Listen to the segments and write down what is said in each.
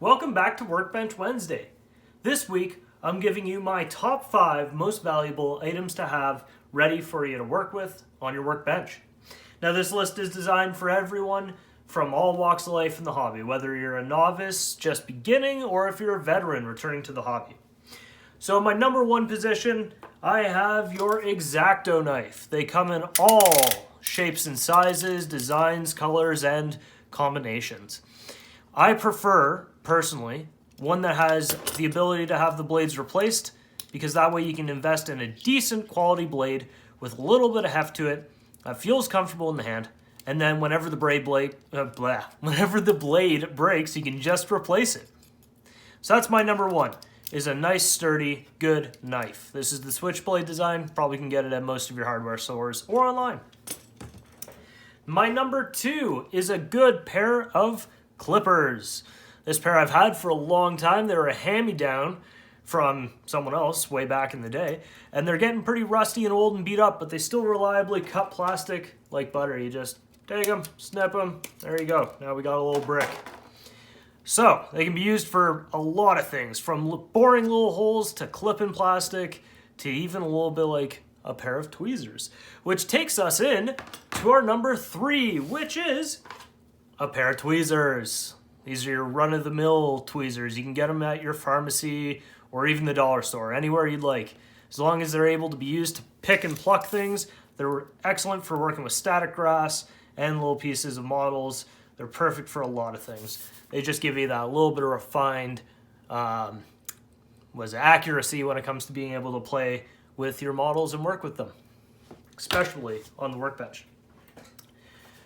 Welcome back to Workbench Wednesday. This week, I'm giving you my top 5 most valuable items to have ready for you to work with on your workbench. Now, this list is designed for everyone from all walks of life in the hobby, whether you're a novice just beginning or if you're a veteran returning to the hobby. So my number 1 position, I have your X-Acto knife. They come in all shapes and sizes, designs, colors, and combinations. I prefer, personally, one that has the ability to have the blades replaced, because that way you can invest in a decent quality blade with a little bit of heft to it, feels comfortable in the hand, and then whenever the blade breaks, you can just replace it. So that's my number 1, is a nice, sturdy, good knife. This is the switchblade design. Probably can get it at most of your hardware stores or online. My number 2 is a good pair of clippers. This pair I've had for a long time. They were a hand-me-down from someone else way back in the day, and they're getting pretty rusty and old and beat up, but they still reliably cut plastic like butter. You just take them, snip them, there you go. Now we got a little brick. So they can be used for a lot of things, from boring little holes to clipping plastic to even a little bit like a pair of tweezers, which takes us in to our number 3, which is a pair of tweezers. These are your run-of-the-mill tweezers. You can get them at your pharmacy or even the dollar store, anywhere you'd like. As long as they're able to be used to pick and pluck things, they're excellent for working with static grass and little pieces of models. They're perfect for a lot of things. They just give you that little bit of refined accuracy when it comes to being able to play with your models and work with them, especially on the workbench.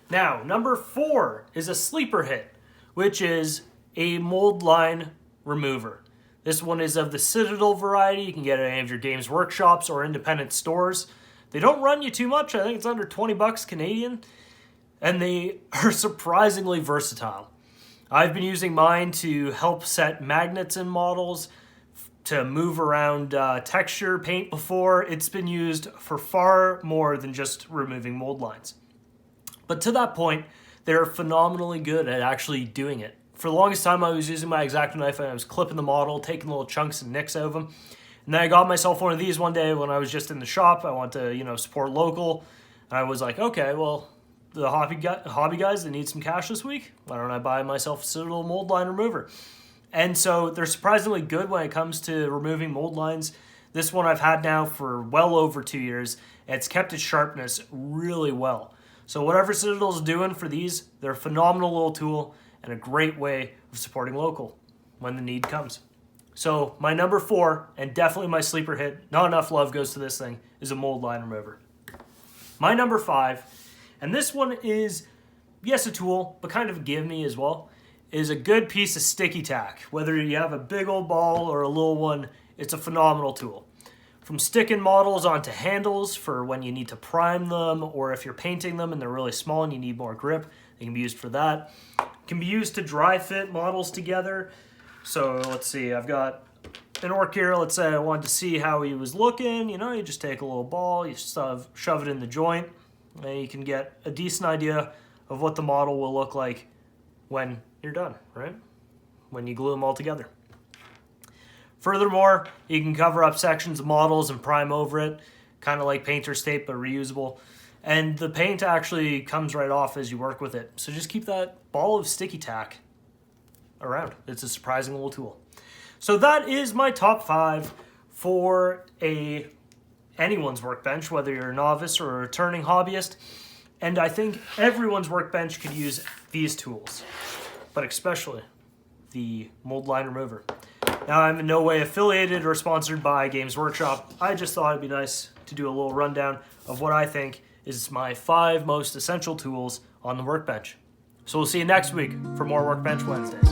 Now, number 4 is a sleeper hit, which is a mold line remover. This one is of the Citadel variety. You can get it at any of your Games Workshops or independent stores. They don't run you too much. I think it's under 20 bucks Canadian, and they are surprisingly versatile. I've been using mine to help set magnets in models, to move around texture paint before. It's been used for far more than just removing mold lines. But to that point, they're phenomenally good at actually doing it. For the longest time, I was using my X-Acto knife and I was clipping the model, taking little chunks and nicks out of them. And then I got myself one of these one day when I was just in the shop. I want to, support local. And I was like, okay, well, the hobby guys that need some cash this week, why don't I buy myself a Citadel mold line remover? And so they're surprisingly good when it comes to removing mold lines. This one I've had now for well over 2 years. And it's kept its sharpness really well. So whatever Citadel's doing for these, they're a phenomenal little tool and a great way of supporting local when the need comes. So my number 4, and definitely my sleeper hit, not enough love goes to this thing, is a mold line remover. My number 5, and this one is, yes, a tool, but kind of a give-me as well, is a good piece of sticky tack. Whether you have a big old ball or a little one, it's a phenomenal tool. From sticking models onto handles for when you need to prime them, or if you're painting them and they're really small and you need more grip, they can be used for that. It can be used to dry fit models together. So let's see, I've got an orc here. Let's say I wanted to see how he was looking. You just take a little ball, you shove it in the joint, and you can get a decent idea of what the model will look like when you're done, right? When you glue them all together. Furthermore, you can cover up sections of models and prime over it, kind of like painter's tape, but reusable. And the paint actually comes right off as you work with it. So just keep that ball of sticky tack around. It's a surprising little tool. So that is my top 5 for anyone's workbench, whether you're a novice or a returning hobbyist. And I think everyone's workbench could use these tools, but especially the mold line remover. Now, I'm in no way affiliated or sponsored by Games Workshop. I just thought it'd be nice to do a little rundown of what I think is my 5 most essential tools on the workbench. So we'll see you next week for more Workbench Wednesdays.